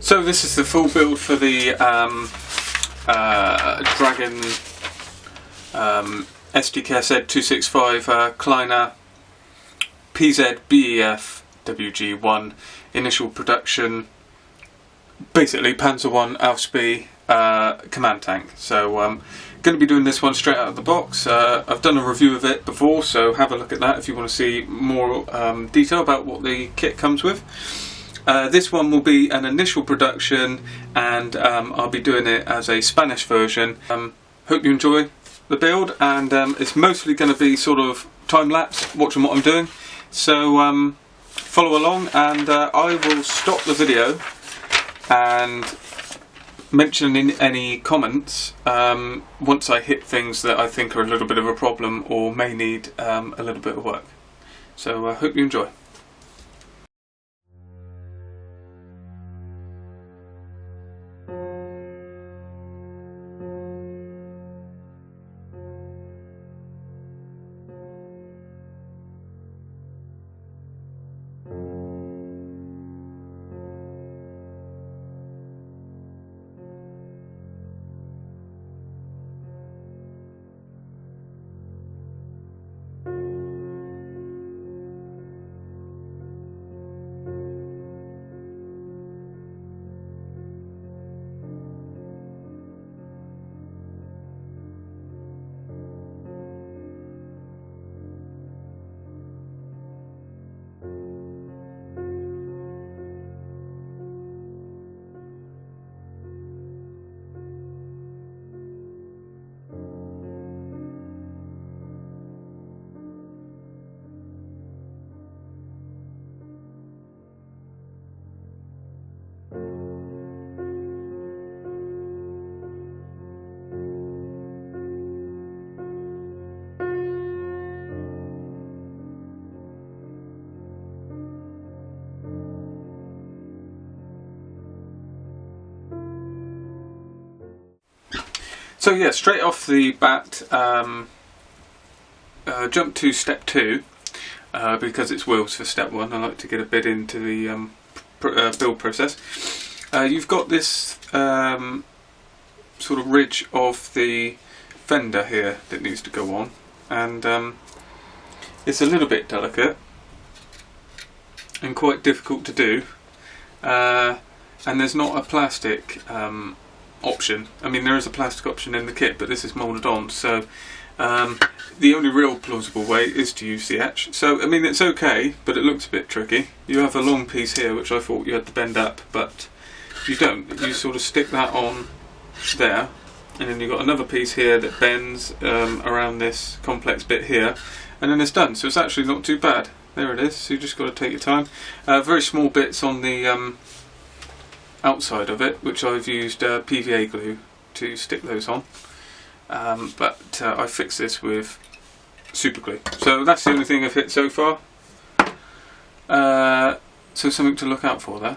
So this is the full build for the Dragon SDKZ 265 Kleiner PZ WG1 initial production, basically Panzer 1 Ausf command tank. So going to be doing this one straight out of the box. I've done a review of it before, so have a look at that if you want to see more detail about what the kit comes with. This one will be an initial production, and I'll be doing it as a Spanish version. Hope you enjoy the build, and it's mostly going to be sort of time-lapse, watching what I'm doing. So follow along, and I will stop the video and mention in any comments once I hit things that I think are a little bit of a problem or may need a little bit of work. So I hope you enjoy. So yeah, straight off the bat, jump to step 2, because it's wheels for step 1. I like to get a bit into the build process. You've got this sort of ridge of the fender here that needs to go on, and it's a little bit delicate and quite difficult to do, and there's not a plastic option. I mean, there is a plastic option in the kit, but this is moulded on, so the only real plausible way is to use the etch. So I mean, it's okay, but it looks a bit tricky. You have a long piece here which I thought you had to bend up, but you don't. You sort of stick that on there, and then you've got another piece here that bends around this complex bit here, and then it's done. So it's actually not too bad. There it is. So you just got to take your time. Very small bits on the outside of it, which I've used PVA glue to stick those on, but I fixed this with super glue. So that's the only thing I've hit so far, so something to look out for there.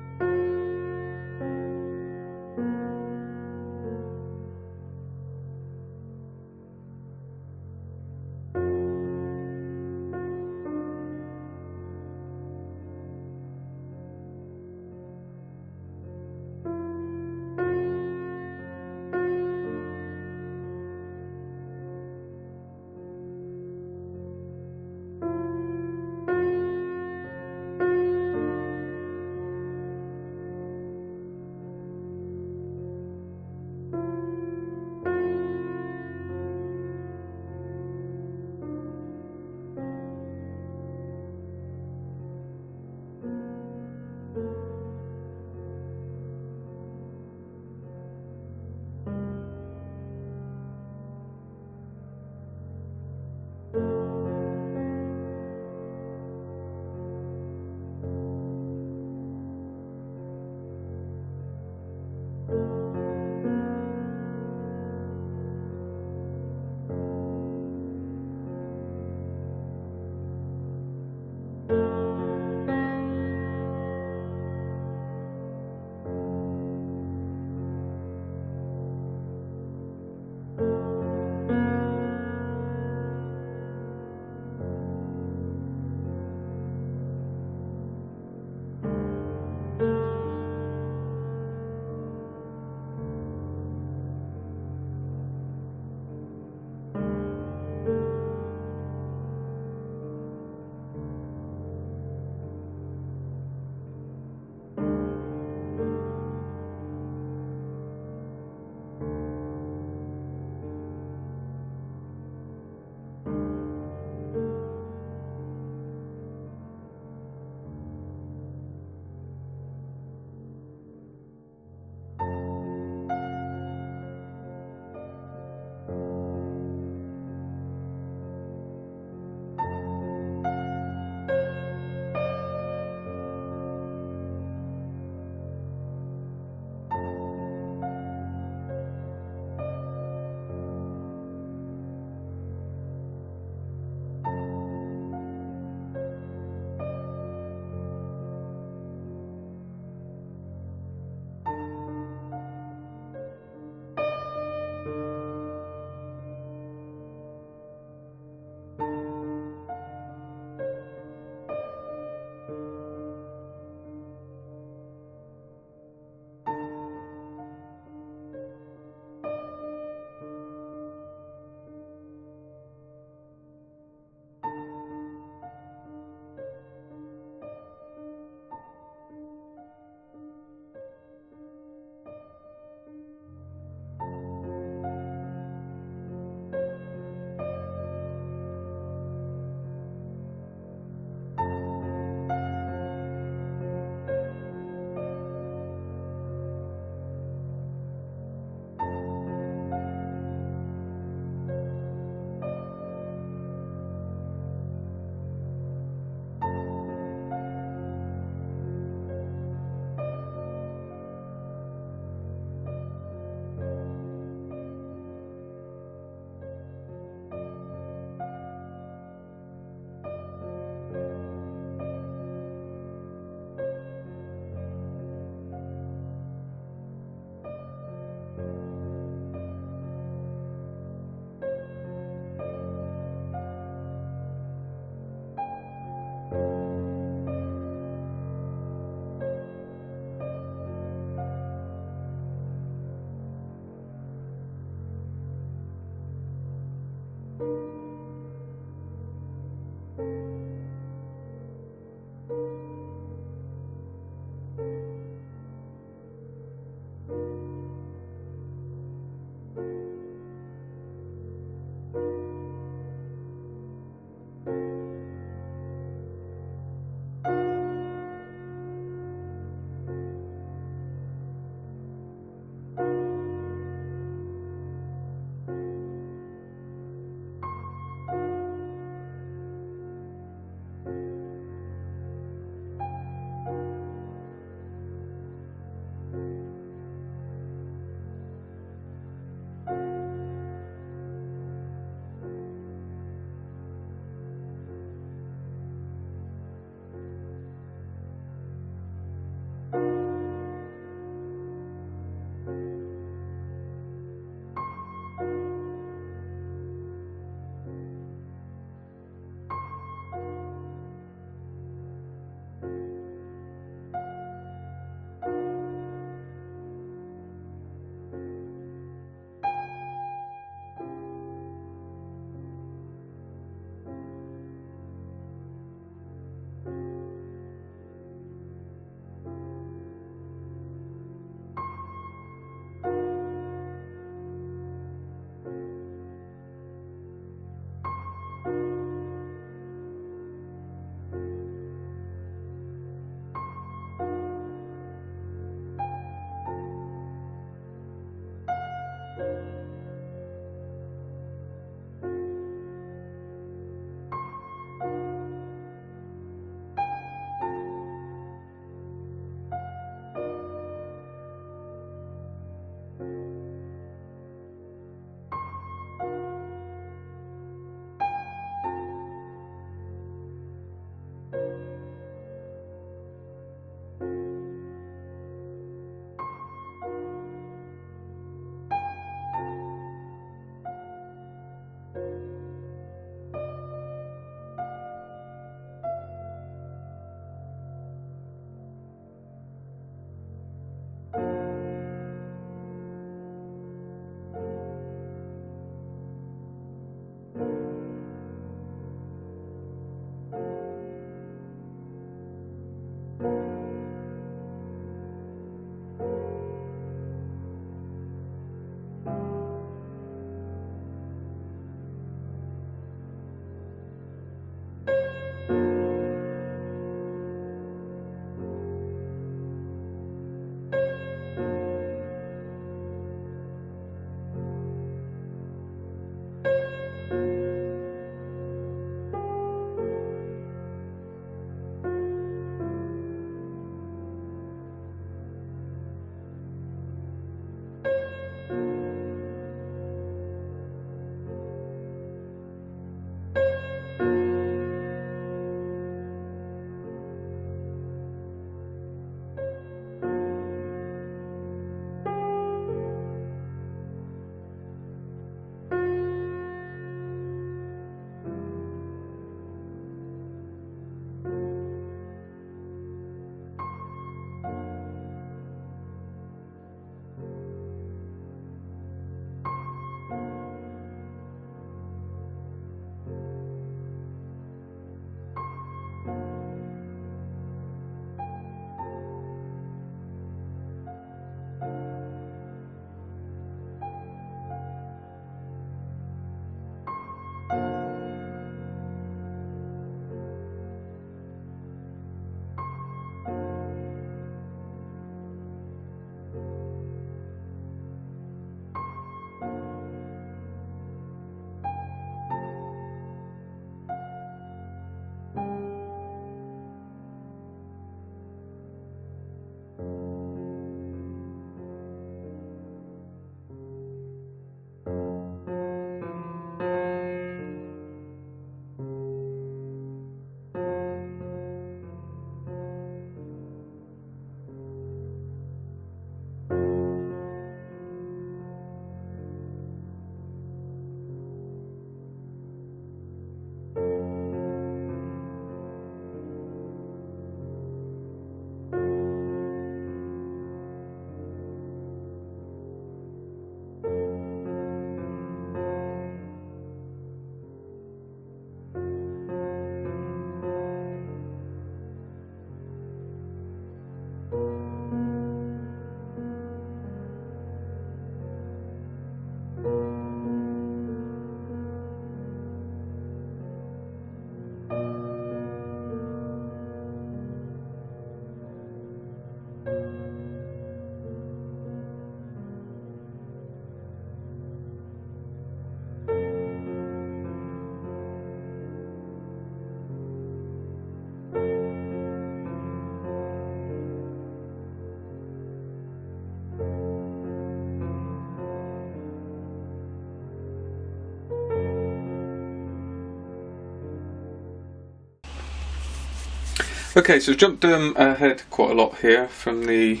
Okay, so jumped ahead quite a lot here from the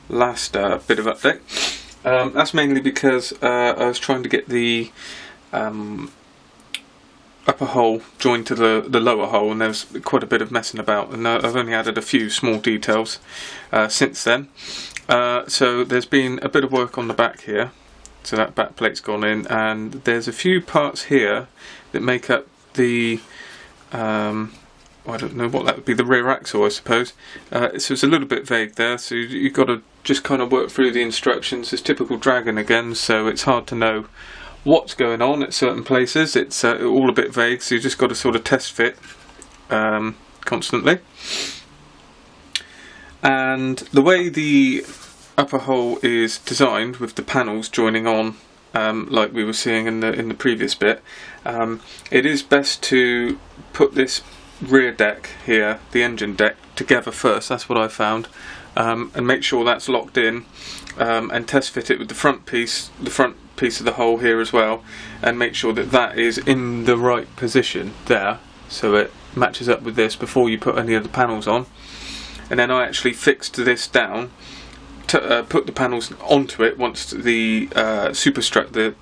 last bit of update. That's mainly because I was trying to get the upper hole joined to the lower hole, and there's quite a bit of messing about, and I've only added a few small details since then. So there's been a bit of work on the back here, so that back plate's gone in, and there's a few parts here that make up the I don't know what that would be, the rear axle, I suppose. So it's a little bit vague there, so you've got to just kind of work through the instructions. It's typical Dragon again, so it's hard to know what's going on at certain places. It's all a bit vague, so you just got to sort of test fit constantly. And the way the upper hole is designed, with the panels joining on, like we were seeing in the previous bit, it is best to put this rear deck here, the engine deck, together first. That's what I found, and make sure that's locked in, and test fit it with the front piece of the hole here as well, and make sure that that is in the right position there, so it matches up with this before you put any of the panels on. And then I actually fixed this down to put the panels onto it once the superstructure,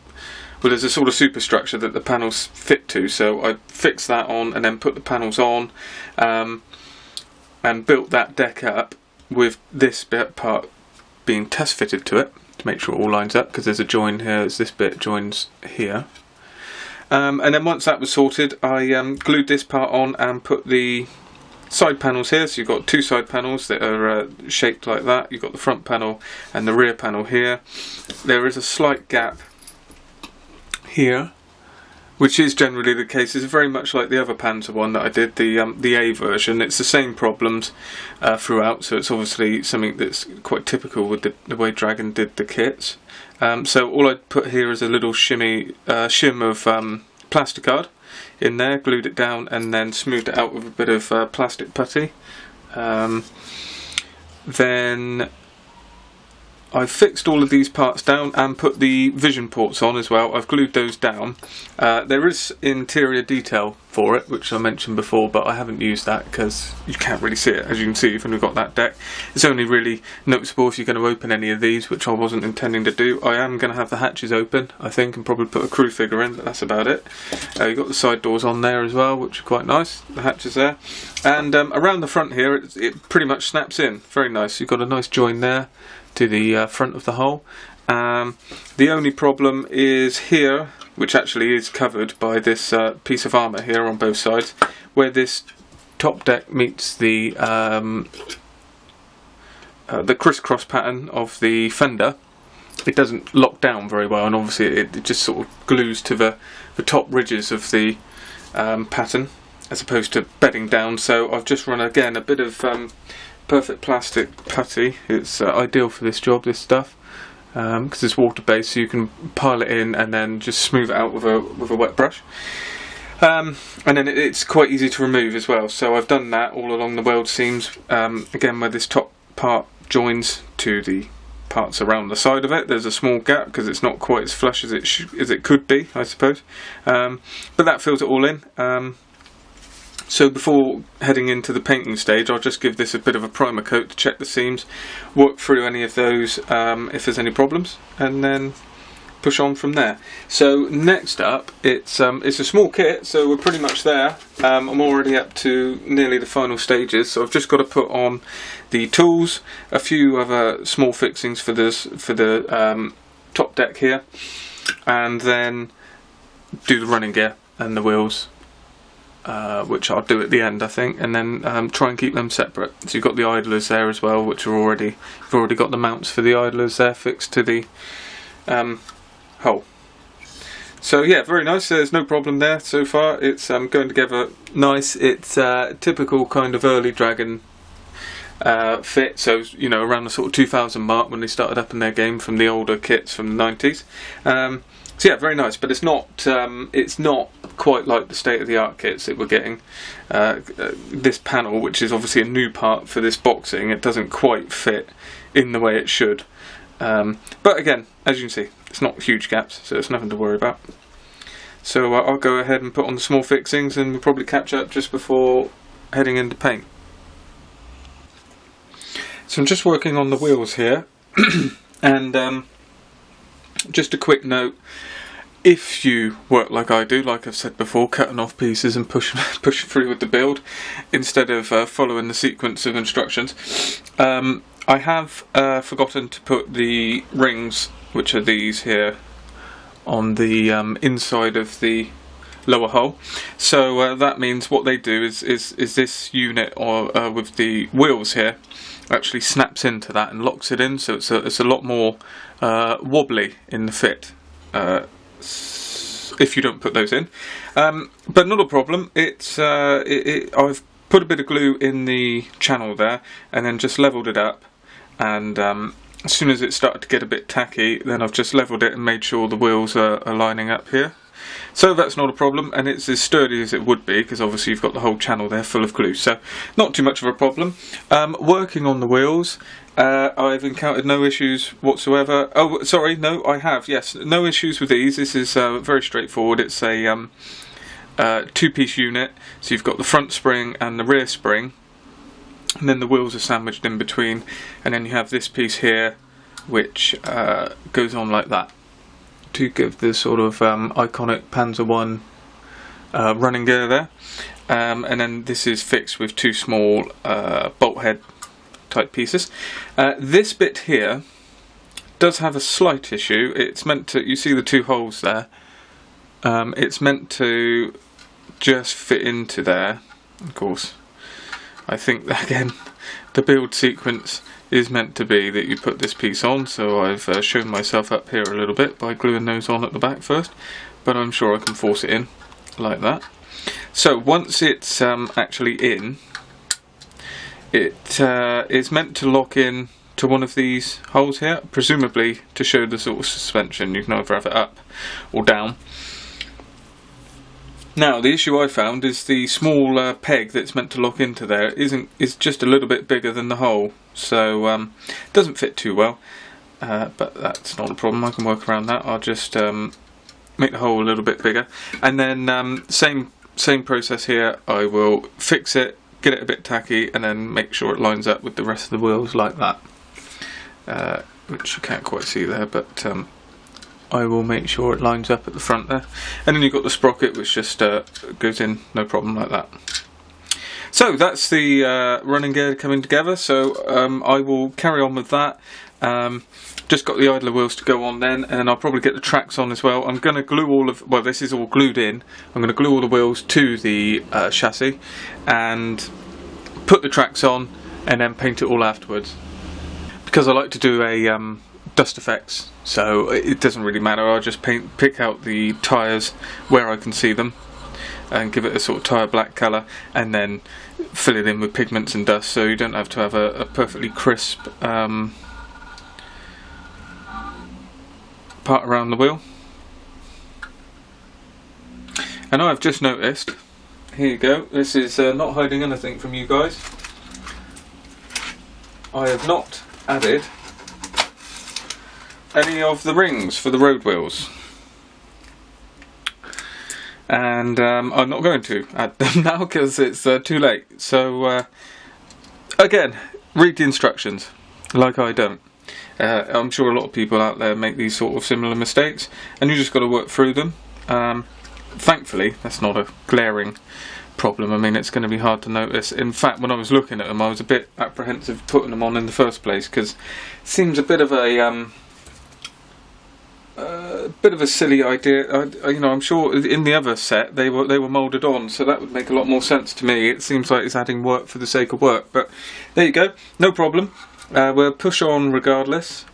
well, there's a sort of superstructure that the panels fit to, so I fixed that on and then put the panels on, and built that deck up with this part being test fitted to it to make sure it all lines up, because there's a join here as this bit joins here. And then once that was sorted, I glued this part on and put the side panels here. So you've got two side panels that are shaped like that. You've got the front panel and the rear panel here. There is a slight gap here, which is generally the case. It's very much like the other Panzer one that I did, the A version. It's the same problems throughout, so it's obviously something that's quite typical with the way Dragon did the kits. So all I put here is a little shim of plasticard in there, glued it down, and then smoothed it out with a bit of plastic putty. Then I've fixed all of these parts down and put the vision ports on as well. I've glued those down. There is interior detail for it, which I mentioned before, but I haven't used that because you can't really see it, as you can see when we've got that deck. It's only really noticeable if you're going to open any of these, which I wasn't intending to do. I am going to have the hatches open, I think, and probably put a crew figure in, but that's about it. You've got the side doors on there as well, which are quite nice, the hatches there. And around the front here, it pretty much snaps in. Very nice. You've got a nice join there to the front of the hull. The only problem is here, which actually is covered by this piece of armour here on both sides, where this top deck meets the crisscross pattern of the fender. It doesn't lock down very well, and obviously it just sort of glues to the top ridges of the pattern, as opposed to bedding down. So I've just run again a bit of perfect plastic putty. It's ideal for this job, this stuff, because it's water based, so you can pile it in and then just smooth it out with a wet brush, and then it's quite easy to remove as well. So I've done that all along the weld seams, again where this top part joins to the parts around the side of it. There's a small gap because it's not quite as flush as it could be, I suppose, but that fills it all in. So before heading into the painting stage, I'll just give this a bit of a primer coat to check the seams, work through any of those if there's any problems, and then push on from there. So next up, it's a small kit, so we're pretty much there. I'm already up to nearly the final stages, so I've just got to put on the tools, a few other small fixings for the top deck here, and then do the running gear and the wheels, which I'll do at the end, I think, and then try and keep them separate. So you've got the idlers there as well, which are you've already got the mounts for the idlers there fixed to the hull. So yeah, very nice. There's no problem there so far. It's going together nice. It's typical kind of early Dragon fit, so you know, around the sort of 2000 mark when they started up in their game from the older kits from the 90s. So yeah, very nice, but it's not quite like the state-of-the-art kits that we're getting. This panel, which is obviously a new part for this boxing, it doesn't quite fit in the way it should. But again, as you can see, it's not huge gaps, so it's nothing to worry about. So I'll go ahead and put on the small fixings, and we'll probably catch up just before heading into paint. So I'm just working on the wheels here, and just a quick note, if you work like I do, like I've said before, cutting off pieces and pushing through with the build instead of following the sequence of instructions, I have forgotten to put the rings, which are these here, on the inside of the lower hull. So that means what they do is this unit, or with the wheels here, actually snaps into that and locks it in, so it's a lot more wobbly in the fit if you don't put those in, but not a problem. I've put a bit of glue in the channel there and then just leveled it up, and as soon as it started to get a bit tacky, then I've just leveled it and made sure the wheels are lining up here. So that's not a problem, and it's as sturdy as it would be, because obviously you've got the whole channel there full of glue, so not too much of a problem. Working on the wheels, I've encountered no issues whatsoever. Oh, sorry, no, I have, yes, no issues with these. This is very straightforward. It's a two-piece unit, so you've got the front spring and the rear spring, and then the wheels are sandwiched in between, and then you have this piece here which goes on like that to give the sort of iconic Panzer 1 running gear there, and then this is fixed with two small bolt head type pieces. This bit here does have a slight issue. It's meant to, you see the two holes there, it's meant to just fit into there. Of course, I think that, again, the build sequence is meant to be that you put this piece on, so I've shown myself up here a little bit by gluing those on at the back first, but I'm sure I can force it in like that. So once it's actually in, it is meant to lock in to one of these holes here, presumably to show the sort of suspension. You can either have it up or down. Now, the issue I found is the small peg that's meant to lock into there is just a little bit bigger than the hole, so it doesn't fit too well, but that's not a problem. I can work around that. I'll just make the hole a little bit bigger, and then same process here. I will fix it, get it a bit tacky, and then make sure it lines up with the rest of the wheels like that, which you can't quite see there, but I will make sure it lines up at the front there, and then you've got the sprocket which just goes in no problem like that. So that's the running gear coming together, so I will carry on with that. Just got the idler wheels to go on then, and I'll probably get the tracks on as well. I'm going to glue all of, well, this is all glued in, I'm going to glue all the wheels to the chassis and put the tracks on and then paint it all afterwards, because I like to do a dust effects, so it doesn't really matter. I'll just pick out the tyres where I can see them and give it a sort of tyre black colour, and then fill it in with pigments and dust, so you don't have to have a perfectly crisp part around the wheel. And I've just noticed, here you go, this is not hiding anything from you guys, I have not added any of the rings for the road wheels, and I'm not going to add them now because it's too late. So again, read the instructions like I don't. I'm sure a lot of people out there make these sort of similar mistakes, and you just got to work through them. Thankfully that's not a glaring problem. I mean, it's going to be hard to notice. In fact, when I was looking at them, I was a bit apprehensive putting them on in the first place, because it seems a bit of a silly idea. You know, I'm sure in the other set they were moulded on, so that would make a lot more sense to me. It seems like it's adding work for the sake of work, but there you go, no problem. We'll push on regardless.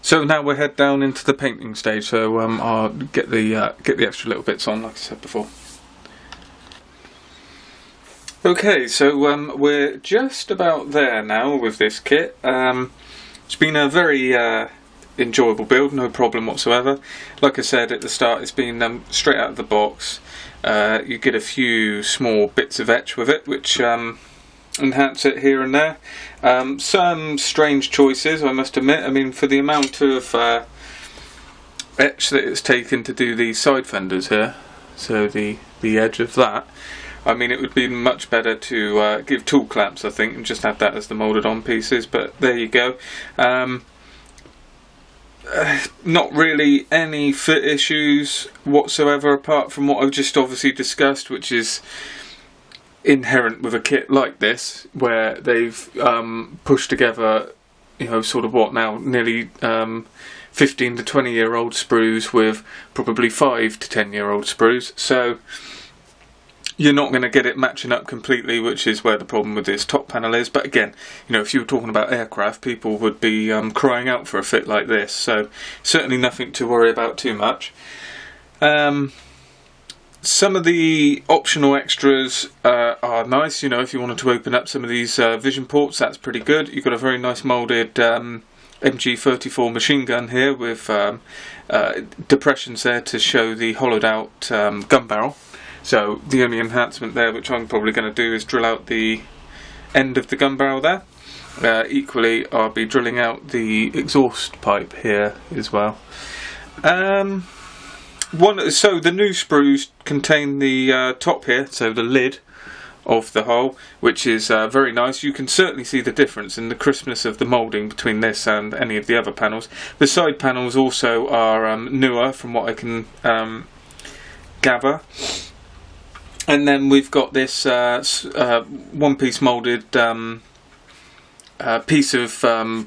So now we'll head down into the painting stage. So I'll get the extra little bits on, like I said before. Okay, so we're just about there now with this kit. It's been a very enjoyable build, no problem whatsoever. Like I said at the start, it's been straight out of the box. You get a few small bits of etch with it, which enhance it here and there. Some strange choices, I must admit. I mean, for the amount of etch that it's taken to do these side fenders here, so the edge of that, I mean, it would be much better to give tool clamps, I think, and just have that as the moulded on pieces, but there you go. Not really any fit issues whatsoever, apart from what I've just obviously discussed, which is inherent with a kit like this, where they've pushed together, you know, sort of what now, nearly 15 to 20 year old sprues with probably 5 to 10 year old sprues, so you're not going to get it matching up completely, which is where the problem with this top panel is. But again, you know, if you were talking about aircraft, people would be crying out for a fit like this, so certainly nothing to worry about too much. Some of the optional extras are nice. You know, if you wanted to open up some of these vision ports, that's pretty good. You've got a very nice moulded MG34 machine gun here with depressions there to show the hollowed out gun barrel. So the only enhancement there, which I'm probably going to do, is drill out the end of the gun barrel there. Equally, I'll be drilling out the exhaust pipe here as well. So the new sprues contain the top here, so the lid of the hole, which is very nice. You can certainly see the difference in the crispness of the moulding between this and any of the other panels. The side panels also are newer from what I can gather. And then we've got this one-piece moulded piece of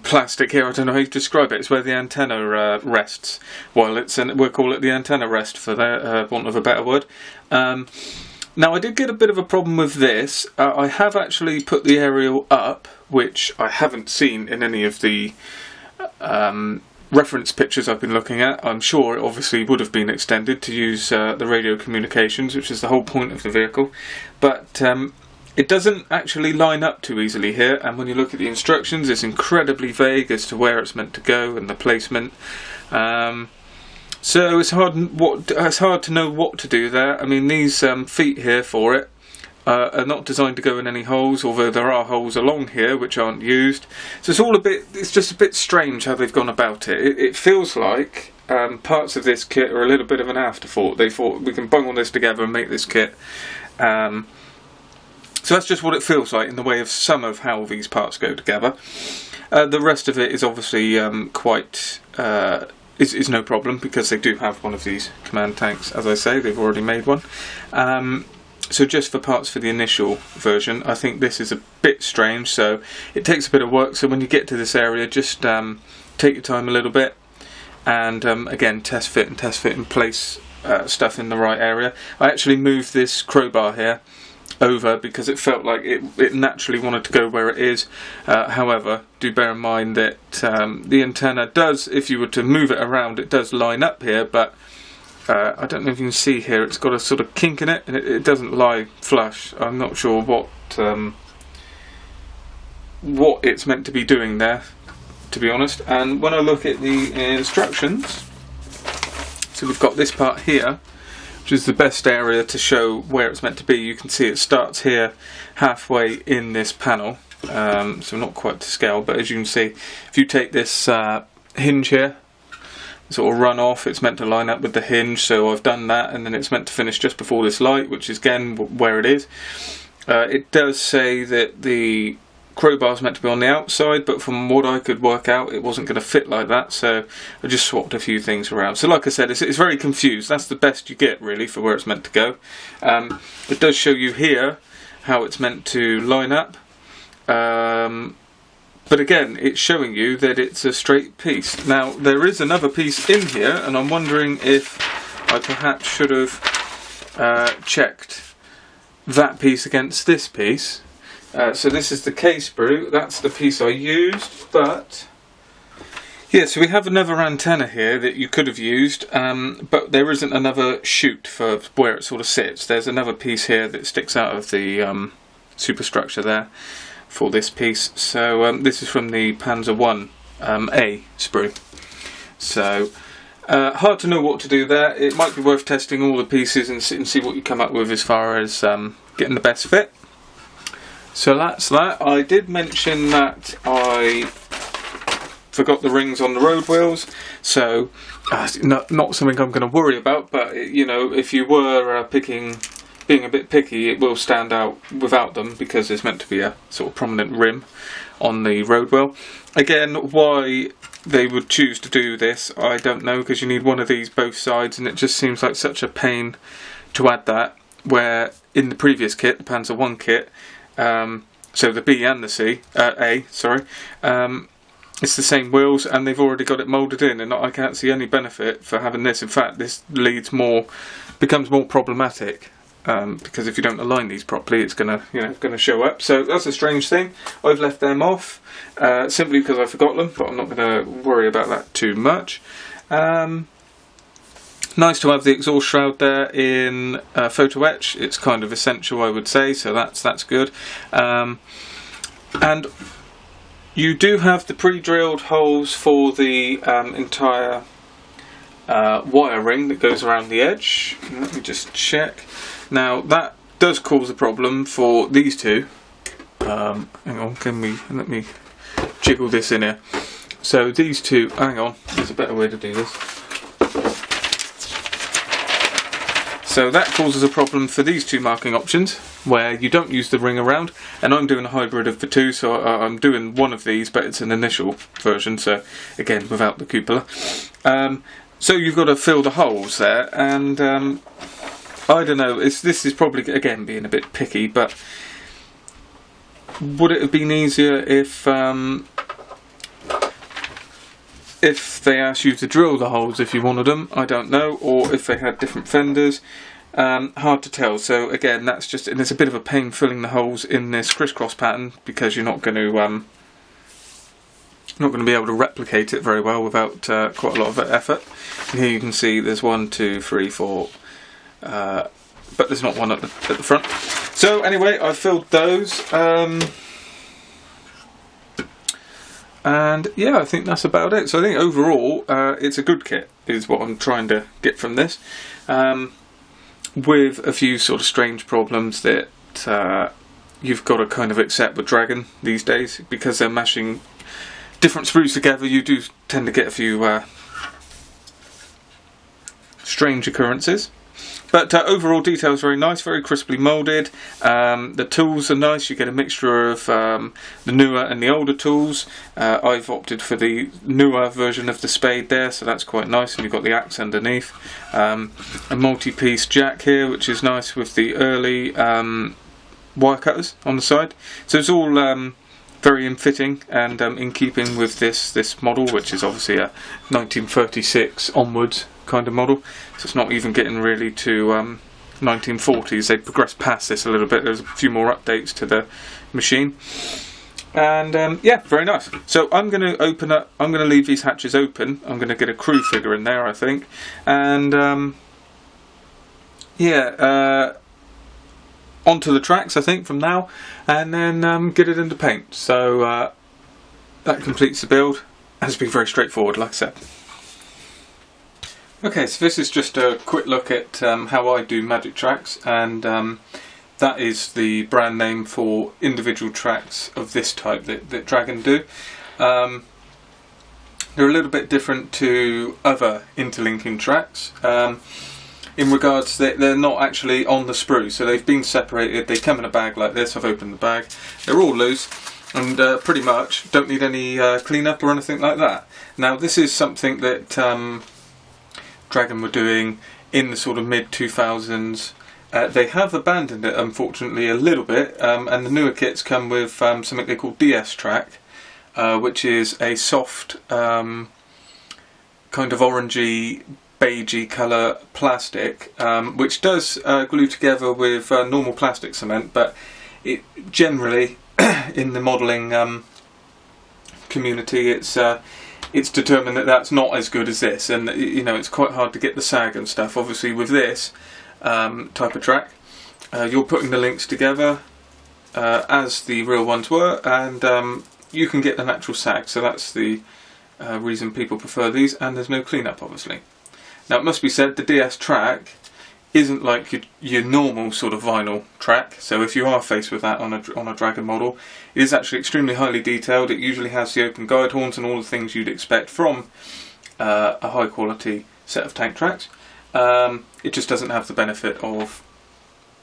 plastic here. I don't know how you describe it. It's where the antenna rests. Well, we'll call it the antenna rest for the want of a better word. Now, I did get a bit of a problem with this. I have actually put the aerial up, which I haven't seen in any of the reference pictures I've been looking at. I'm sure it obviously would have been extended to use the radio communications, which is the whole point of the vehicle, but it doesn't actually line up too easily here, and when you look at the instructions, it's incredibly vague as to where it's meant to go and the placement. So it's hard to know what to do there. I mean, these feet here for it are not designed to go in any holes, although there are holes along here which aren't used. So it's just a bit strange how they've gone about it. It feels like parts of this kit are a little bit of an afterthought. They thought, we can bungle this together and make this kit. So that's just what it feels like in the way of some of how these parts go together. The rest of it is obviously is no problem, because they do have one of these command tanks. As I say, they've already made one. So just for parts for the initial version, I think this is a bit strange, so it takes a bit of work. So when you get to this area, just take your time a little bit, and again, test fit and place stuff in the right area. I actually moved this crowbar here over because it felt like it naturally wanted to go where it is. However, do bear in mind that the antenna does, if you were to move it around, it does line up here, but I don't know if you can see here, it's got a sort of kink in it, and it doesn't lie flush. I'm not sure what it's meant to be doing there, to be honest. And when I look at the instructions, so we've got this part here, which is the best area to show where it's meant to be. You can see it starts here halfway in this panel, so not quite to scale, but as you can see, if you take this hinge here, sort of run off, it's meant to line up with the hinge, so I've done that, and then it's meant to finish just before this light, which is again where it is. It does say that the crowbar is meant to be on the outside, but from what I could work out, it wasn't going to fit like that, so I just swapped a few things around. So like I said, it's very confused. That's the best you get really for where it's meant to go. It does show you here how it's meant to line up, but again, it's showing you that it's a straight piece. Now, there is another piece in here, and I'm wondering if I perhaps should have checked that piece against this piece. So this is the K-sprue, that's the piece I used, but yeah, so we have another antenna here that you could have used, but there isn't another chute for where it sort of sits. There's another piece here that sticks out of the superstructure there for this piece. So this is from the Panzer 1A sprue. So hard to know what to do there. It might be worth testing all the pieces and see what you come up with as far as getting the best fit. So that's that. I did mention that I forgot the rings on the road wheels, so not something I'm going to worry about, but you know, if you were picking being a bit picky, it will stand out without them because there's meant to be a sort of prominent rim on the road well. Again, why they would choose to do this, I don't know, because you need one of these both sides, and it just seems like such a pain to add that, where in the previous kit, the Panzer 1 kit, so the B and the A, it's the same wheels and they've already got it moulded in, and I can't see any benefit for having this. In fact, this becomes more problematic because if you don't align these properly, it's gonna show up. So that's a strange thing. I've left them off simply because I forgot them, but I'm not going to worry about that too much. Nice to have the exhaust shroud there in photo etch. It's kind of essential, I would say, so that's good. And you do have the pre-drilled holes for the entire wire ring that goes around the edge. Let me just check. Now that does cause a problem for these two. Hang on, let me jiggle this in here. So these two, hang on, there's a better way to do this. So that causes a problem for these two marking options where you don't use the ring around, and I'm doing a hybrid of the two, so I'm doing one of these, but it's an initial version, so again without the cupola. So you've got to fill the holes there, and I don't know, this is probably again being a bit picky, but would it have been easier if they asked you to drill the holes if you wanted them? I don't know, or if they had different fenders. Hard to tell. So again, that's just, and it's a bit of a pain filling the holes in this crisscross pattern because you're not going to be able to replicate it very well without quite a lot of effort. And here you can see there's 1, 2, 3, 4, but there's not one at the front. So anyway, I filled those. And yeah, I think that's about it. So I think overall it's a good kit is what I'm trying to get from this, with a few sort of strange problems that you've got to kind of accept with Dragon these days, because they're mashing different sprues together. You do tend to get a few strange occurrences. But overall detail is very nice, very crisply moulded. The tools are nice. You get a mixture of the newer and the older tools. I've opted for the newer version of the spade there, so that's quite nice. And you've got the axe underneath. A multi-piece jack here, which is nice with the early wire cutters on the side. So it's all very in-fitting and in keeping with this model, which is obviously a 1936 onwards kind of model, so it's not even getting really to 1940s. They progressed past this a little bit. There's a few more updates to the machine, and yeah, very nice. So I'm going to open up, I'm going to leave these hatches open. I'm going to get a crew figure in there, I think, and yeah, onto the tracks I think from now, and then get it into paint. So that completes the build, and it's been very straightforward, like I said. Okay, so this is just a quick look at how I do magic tracks, and that is the brand name for individual tracks of this type that Dragon do. They're a little bit different to other interlinking tracks in regards that they're not actually on the sprue, so they've been separated. They come in a bag like this. I've opened the bag. They're all loose and pretty much don't need any cleanup or anything like that. Now this is something that Dragon were doing in the sort of mid-2000s. They have abandoned it, unfortunately, a little bit, and the newer kits come with something they call DS track, which is a soft kind of orangey, beigey colour plastic, which does glue together with normal plastic cement, but it generally, in the modelling community, it's determined that that's not as good as this, and you know, it's quite hard to get the sag and stuff. Obviously with this type of track, you're putting the links together as the real ones were, and you can get the natural sag, so that's the reason people prefer these, and there's no cleanup obviously. Now it must be said, the DS track isn't like your normal sort of vinyl track, so if you are faced with that on a Dragon model, it is actually extremely highly detailed. It usually has the open guide horns and all the things you'd expect from a high quality set of tank tracks. It just doesn't have the benefit of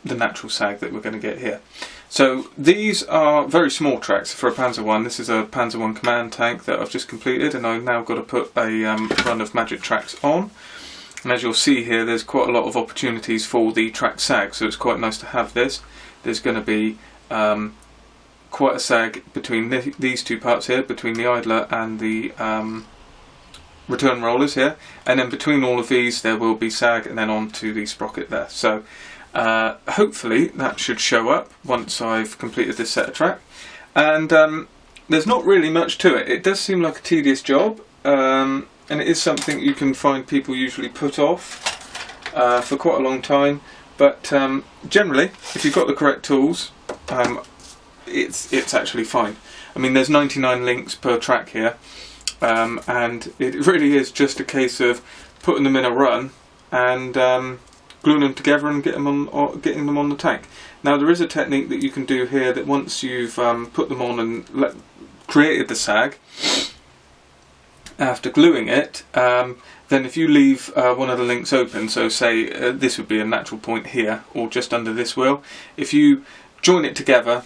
the natural sag that we're going to get here. So these are very small tracks for a Panzer 1. This is a Panzer 1 command tank that I've just completed, and I've now got to put a run of magic tracks on. And as you'll see here, there's quite a lot of opportunities for the track sag, so it's quite nice to have this. There's going to be quite a sag between these two parts here, between the idler and the return rollers here, and then between all of these there will be sag, and then onto the sprocket there. So hopefully that should show up once I've completed this set of track. And there's not really much to it. It does seem like a tedious job, and it is something you can find people usually put off for quite a long time, but generally if you've got the correct tools, it's actually fine. I mean, there's 99 links per track here, and it really is just a case of putting them in a run and gluing them together and getting them on the tank. Now there is a technique that you can do here, that once you've put them on and created the sag, after gluing it, then if you leave one of the links open, so say this would be a natural point here or just under this wheel, if you join it together,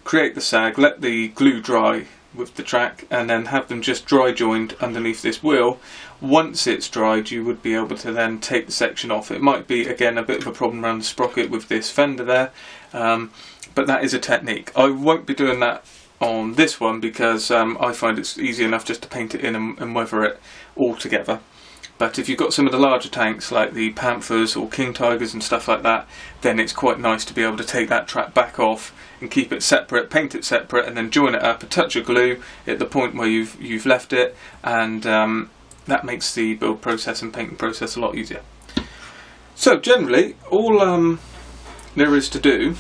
create the sag, let the glue dry with the track, and then have them just dry joined underneath this wheel, once it's dried you would be able to then take the section off. It might be again a bit of a problem around the sprocket with this fender there, but that is a technique. I won't be doing that on this one because I find it's easy enough just to paint it in and weather it all together. But if you've got some of the larger tanks like the Panthers or King Tigers and stuff like that, then it's quite nice to be able to take that track back off and keep it separate, paint it separate, and then join it up, a touch of glue at the point where you've left it, and that makes the build process and painting process a lot easier. So generally all there is to do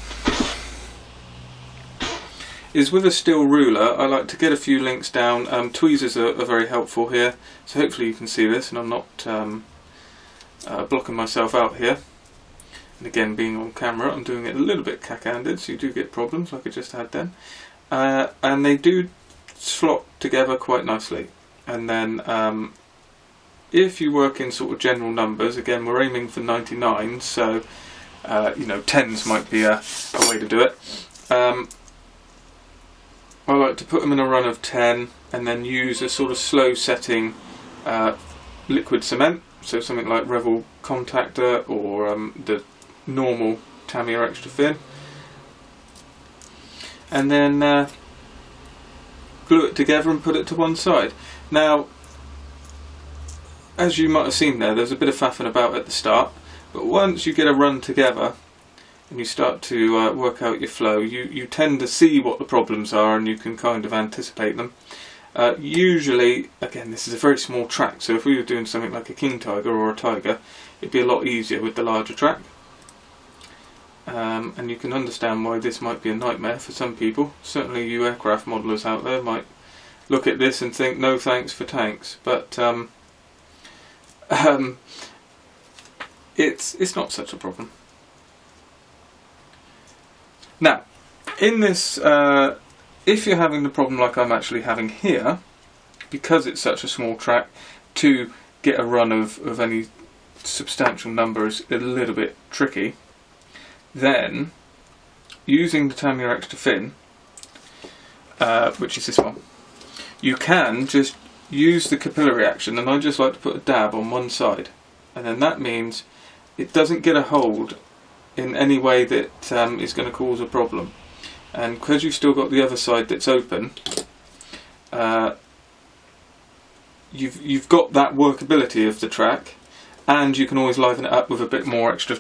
is, with a steel ruler, I like to get a few links down. Tweezers are very helpful here, so hopefully you can see this and I'm not blocking myself out here. And again, being on camera, I'm doing it a little bit cack-handed, so you do get problems like I just had then. And they do slot together quite nicely. And then if you work in sort of general numbers, again we're aiming for 99, so you know, 10s might be a way to do it. I like to put them in a run of 10 and then use a sort of slow setting liquid cement, so something like Revel Contactor or the normal Tamiya Extra Thin, and then glue it together and put it to one side. Now, as you might have seen there's a bit of faffing about at the start, but once you get a run together and you start to work out your flow, you tend to see what the problems are and you can kind of anticipate them. Usually, again, this is a very small track, so if we were doing something like a King Tiger or a Tiger, it'd be a lot easier with the larger track. And you can understand why this might be a nightmare for some people. Certainly you aircraft modelers out there might look at this and think no thanks for tanks, but it's not such a problem. Now, in this, if you're having the problem like I'm actually having here, because it's such a small track, to get a run of any substantial number is a little bit tricky, then using the Tamiya Extra Thin, which is this one, you can just use the capillary action, and I just like to put a dab on one side, and then that means it doesn't get a hold in any way that is going to cause a problem. And because you've still got the other side that's open, you've got that workability of the track, and you can always liven it up with a bit more extra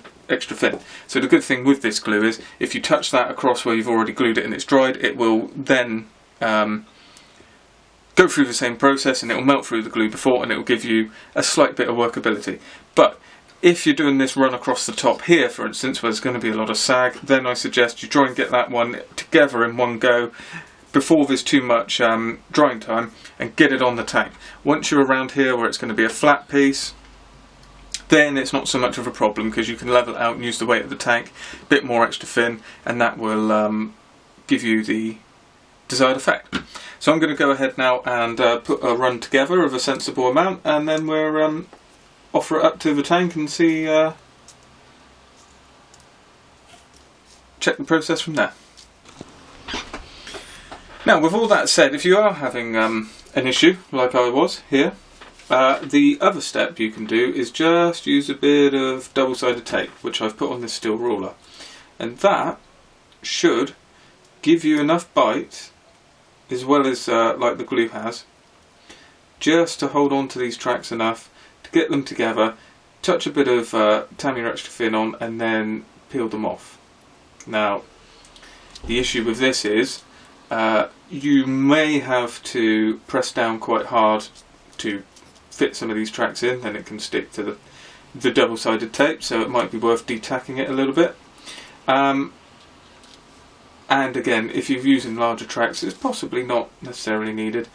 thin. So the good thing with this glue is if you touch that across where you've already glued it and it's dried, it will then go through the same process and it will melt through the glue before, and it will give you a slight bit of workability. But if you're doing this run across the top here, for instance, where there's going to be a lot of sag, then I suggest you try and get that one together in one go before there's too much drying time, and get it on the tank. Once you're around here where it's going to be a flat piece, then it's not so much of a problem because you can level it out and use the weight of the tank, a bit more extra thin, and that will give you the desired effect. So I'm going to go ahead now and put a run together of a sensible amount, and then we're offer it up to the tank and see check the process from there. Now, with all that said, if you are having an issue like I was here, the other step you can do is just use a bit of double-sided tape, which I've put on this steel ruler, and that should give you enough bite, as well as like the glue has, just to hold on to these tracks enough to get them together, touch a bit of Tamiya extra thin on, and then peel them off. Now, the issue with this is you may have to press down quite hard to fit some of these tracks in, then it can stick to the double-sided tape, so it might be worth detacking it a little bit. And again, if you're using larger tracks, it's possibly not necessarily needed,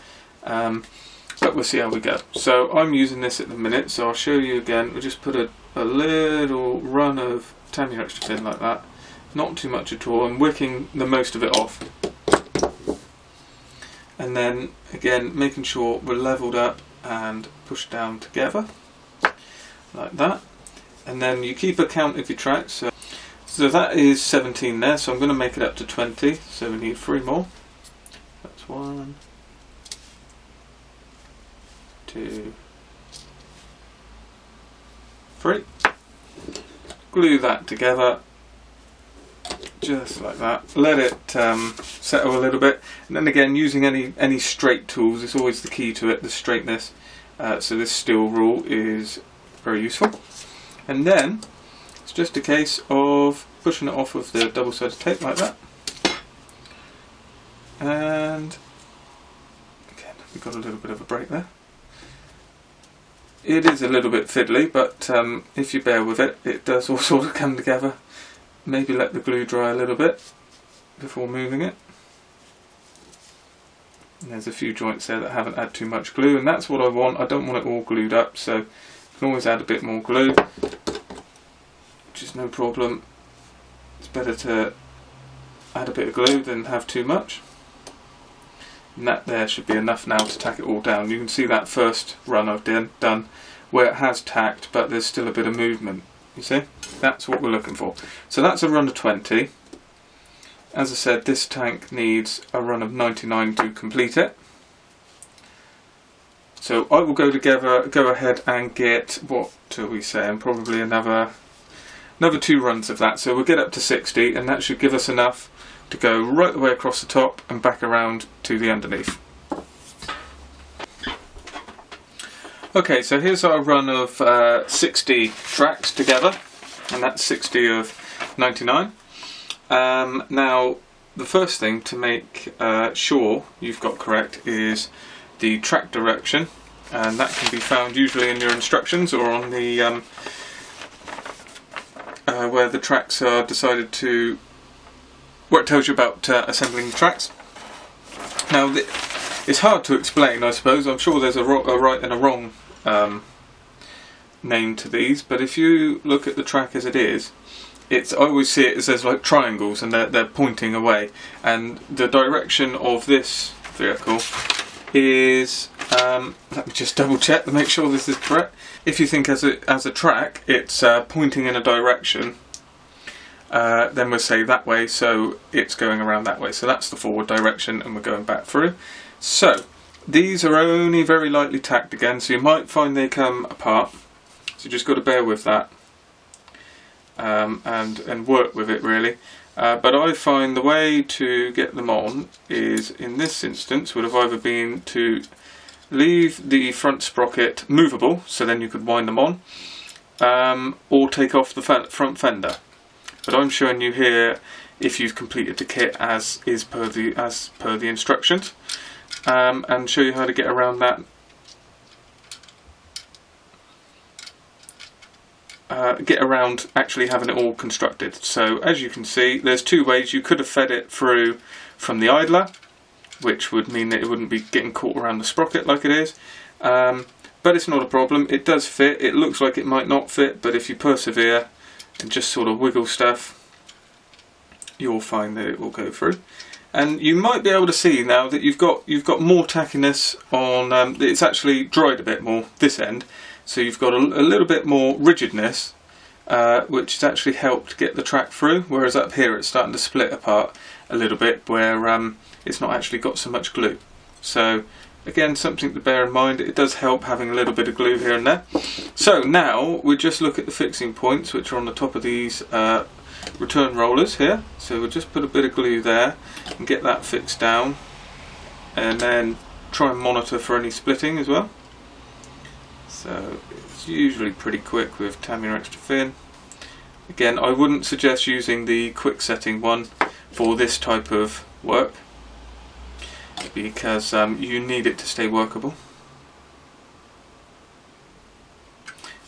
but we'll see how we go. So I'm using this at the minute, so I'll show you again. We'll just put a little run of Tamiya extra thin like that, not too much at all. I'm wicking the most of it off, and then again making sure we're leveled up and push down together like that. And then you keep a count of your tracks. So that is 17 there, so I'm going to make it up to 20, so we need 3 more. That's 1, 2, 3. Glue that together, just like that. Let it settle a little bit, and then again, using any straight tools is always the key to it, the straightness. So this steel rule is very useful. And then it's just a case of pushing it off with the double-sided tape like that. And again, we've got a little bit of a break there. It is a little bit fiddly, but if you bear with it, it does all sort of come together. Maybe let the glue dry a little bit before moving it. And there's a few joints there that haven't had too much glue, and that's what I want. I don't want it all glued up, so you can always add a bit more glue, which is no problem. It's better to add a bit of glue than have too much. And that there should be enough now to tack it all down. You can see that first run I've done where it has tacked, but there's still a bit of movement. You see? That's what we're looking for. So that's a run of 20. As I said, this tank needs a run of 99 to complete it. So I will go ahead and get, what do we say, and probably another 2 runs of that. So we'll get up to 60, and that should give us enough to go right the way across the top and back around to the underneath. Okay, so here's our run of 60 tracks together, and that's 60 of 99. Now, the first thing to make sure you've got correct is the track direction, and that can be found usually in your instructions or on the where the tracks are decided to, where it tells you about assembling the tracks. Now, it's hard to explain, I suppose. I'm sure there's a right and a wrong name to these, but if you look at the track as it is, I always see it as there's like triangles, and they're pointing away, and the direction of this vehicle is, let me just double check to make sure this is correct. If you think as a track, it's pointing in a direction, then we'll say that way, so it's going around that way. So that's the forward direction, and we're going back through. So these are only very lightly tacked again, so you might find they come apart. So you just got to bear with that. And work with it really, but I find the way to get them on is, in this instance, would have either been to leave the front sprocket movable, so then you could wind them on, or take off the front fender. But I'm showing you here if you've completed the kit as per the instructions, and show you how to get around that. Get around actually having it all constructed. So as you can see, there's 2 ways. You could have fed it through from the idler, which would mean that it wouldn't be getting caught around the sprocket like it is, but it's not a problem. It does fit. It looks like it might not fit, but if you persevere and just sort of wiggle stuff, you'll find that it will go through. And you might be able to see now that you've got more tackiness on. It's actually dried a bit more this end, so you've got a little bit more rigidness which has actually helped get the track through, whereas up here it's starting to split apart a little bit where it's not actually got so much glue. So again, something to bear in mind. It does help having a little bit of glue here and there. So now we just look at the fixing points, which are on the top of these return rollers here. So we'll just put a bit of glue there and get that fixed down, and then try and monitor for any splitting as well. So it's usually pretty quick with Tamiya Extra Thin. Again, I wouldn't suggest using the quick setting one for this type of work, because you need it to stay workable.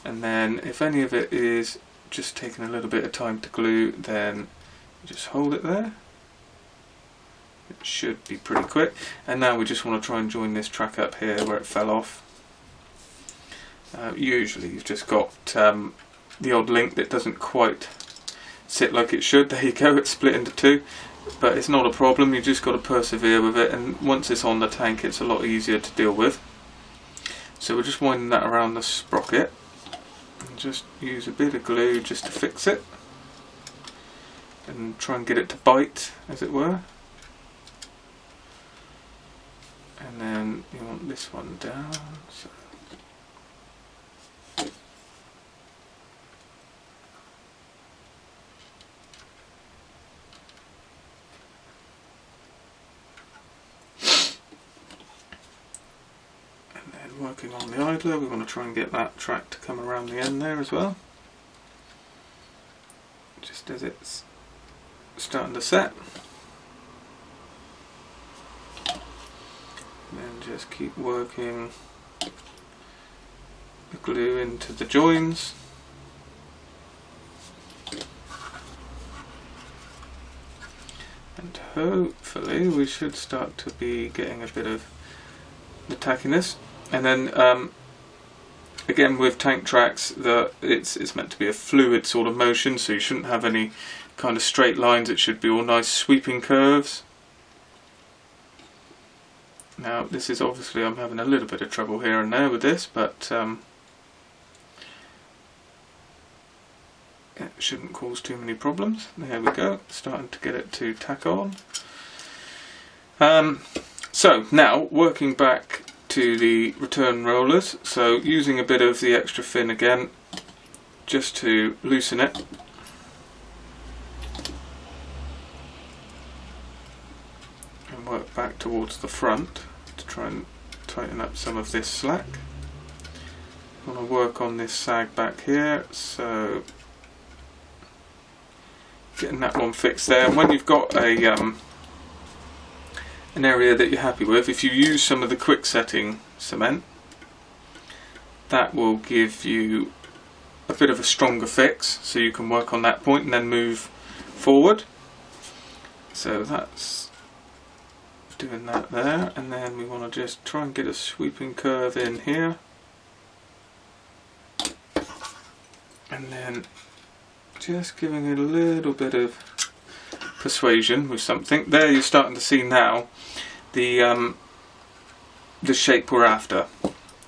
And then if any of it is just taking a little bit of time to glue, then you just hold it there. It should be pretty quick. And now we just want to try and join this track up here where it fell off. Usually you've just got the odd link that doesn't quite sit like it should. There you go, it's split into two, but it's not a problem. You've just got to persevere with it, and once it's on the tank it's a lot easier to deal with. So we're just winding that around the sprocket and just use a bit of glue just to fix it and try and get it to bite, as it were. And then you want this one down. So working on the idler, we want to try and get that track to come around the end there as well, just as it's starting to set. And then just keep working the glue into the joins. And hopefully we should start to be getting a bit of the tackiness. And then again, with tank tracks, it's meant to be a fluid sort of motion, so you shouldn't have any kind of straight lines. It should be all nice sweeping curves. Now this is obviously, I'm having a little bit of trouble here and there with this, but it shouldn't cause too many problems. There we go, starting to get it to tack on. So now working back to the return rollers, so using a bit of the extra thin again just to loosen it. And work back towards the front to try and tighten up some of this slack. I want to work on this sag back here, so getting that one fixed there. And when you've got an area that you're happy with, if you use some of the quick setting cement, that will give you a bit of a stronger fix, so you can work on that point and then move forward. So that's doing that there, and then we want to just try and get a sweeping curve in here, and then just giving it a little bit of persuasion with something. There you're starting to see now the shape we're after,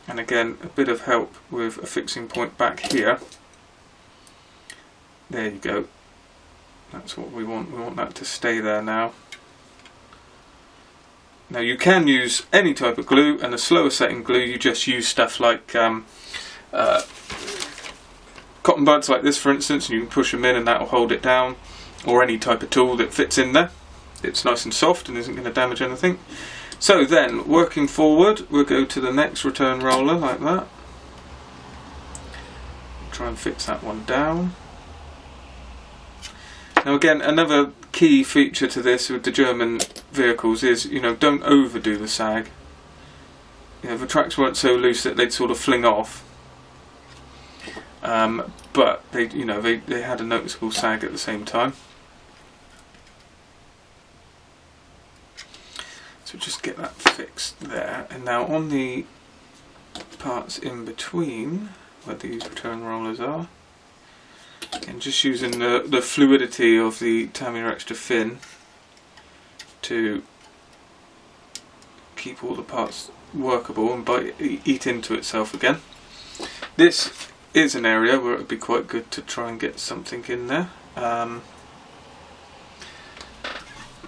and again a bit of help with a fixing point back here. There you go, that's what we want. We want that to stay there now. Now you can use any type of glue, and a slower setting glue you just use stuff like cotton buds like this for instance, and you can push them in and that will hold it down, or any type of tool that fits in there. It's nice and soft and isn't going to damage anything. So then, working forward, we'll go to the next return roller like that. Try and fix that one down. Now again, another key feature to this with the German vehicles is, you know, don't overdo the sag. You know, the tracks weren't so loose that they'd sort of fling off. But they, you know, they had a noticeable sag at the same time. So just get that fixed there, and now on the parts in between where these return rollers are, and just using the fluidity of the Tamiya Extra Thin to keep all the parts workable and eat into itself again. This is an area where it would be quite good to try and get something in there.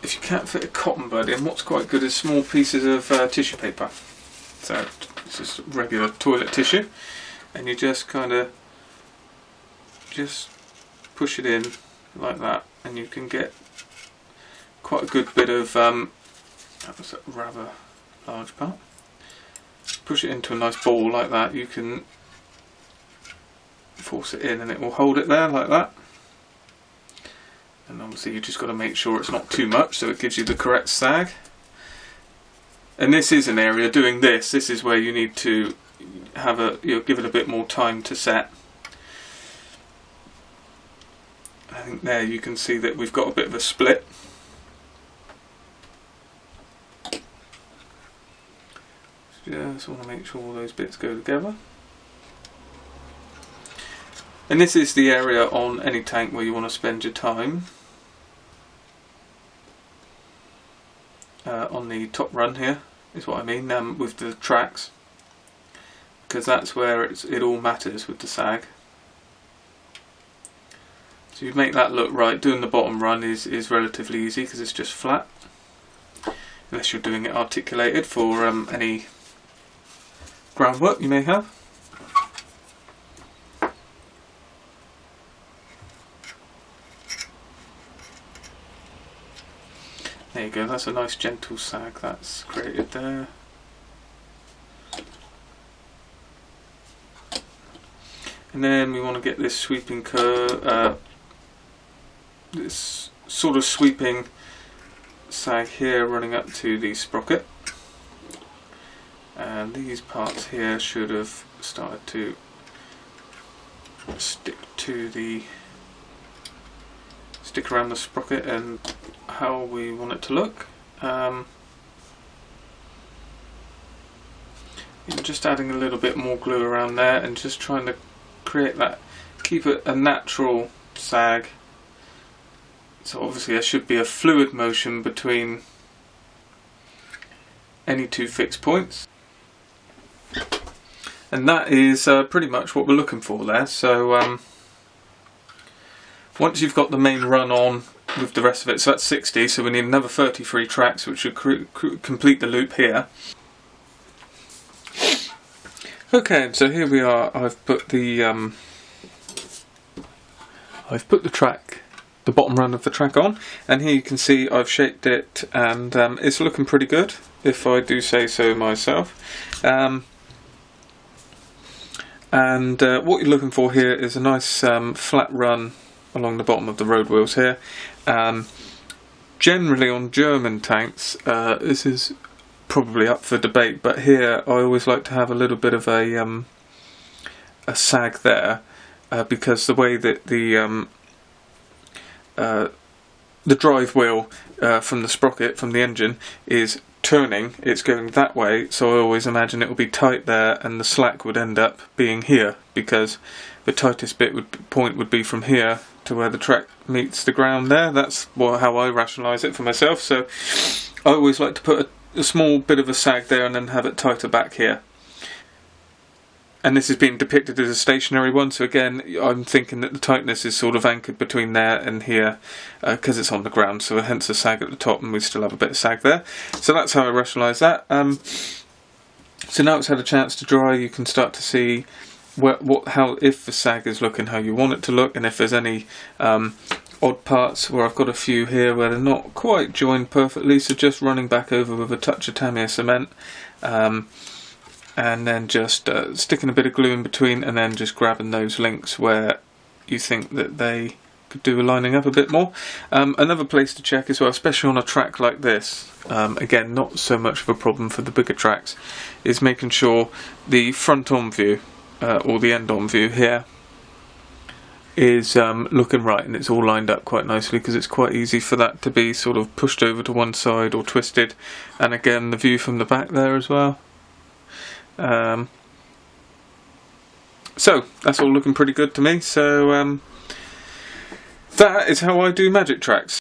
If you can't fit a cotton bud in, what's quite good is small pieces of tissue paper. So it's just regular toilet tissue, and you just kind of just push it in like that, and you can get quite a good bit of that was a rather large part. Push it into a nice ball like that. You can force it in and it will hold it there like that. And obviously you just got to make sure it's not too much so it gives you the correct sag. And this is an area, doing this is where you need to have give it a bit more time to set. I think there you can see that we've got a bit of a split. Just want to make sure all those bits go together. And this is the area on any tank where you want to spend your time. On the top run here is what I mean, with the tracks, because that's where it all matters with the sag. So you make that look right. Doing the bottom run is relatively easy because it's just flat, unless you're doing it articulated for any groundwork you may have. There you go, that's a nice gentle sag that's created there. And then we want to get this sweeping curve, this sort of sweeping sag here running up to the sprocket. And these parts here should have started to stick around the sprocket and how we want it to look. Just adding a little bit more glue around there and just trying to create that, keep it a natural sag. So obviously there should be a fluid motion between any two fixed points. And that is pretty much what we're looking for there. So once you've got the main run on with the rest of it, so that's 60, so we need another 33 tracks which should complete the loop here. Okay, so here we are. I've put the track, the bottom run of the track on, and here you can see I've shaped it, and it's looking pretty good, if I do say so myself. And what you're looking for here is a nice flat run along the bottom of the road wheels here. Generally on German tanks, this is probably up for debate, but here I always like to have a little bit of a sag there, because the way that the drive wheel from the sprocket, from the engine, is turning, it's going that way, so I always imagine it will be tight there and the slack would end up being here, because the tightest point would be from here to where the track meets the ground there. That's how I rationalise it for myself. So I always like to put a small bit of a sag there and then have it tighter back here. And this is being depicted as a stationary one, so again I'm thinking that the tightness is sort of anchored between there and here, because it's on the ground, so hence a sag at the top, and we still have a bit of sag there. So that's how I rationalise that. So now it's had a chance to dry, you can start to see if the sag is looking how you want it to look, and if there's any odd parts, where I've got a few here where they're not quite joined perfectly, so just running back over with a touch of Tamiya cement, and then just sticking a bit of glue in between, and then just grabbing those links where you think that they could do with lining up a bit more. Another place to check as well, especially on a track like this, again not so much of a problem for the bigger tracks, is making sure the front on view or the end on view here is looking right and it's all lined up quite nicely, because it's quite easy for that to be sort of pushed over to one side or twisted. And again the view from the back there as well. So that's all looking pretty good to me. So that is how I do magic tracks.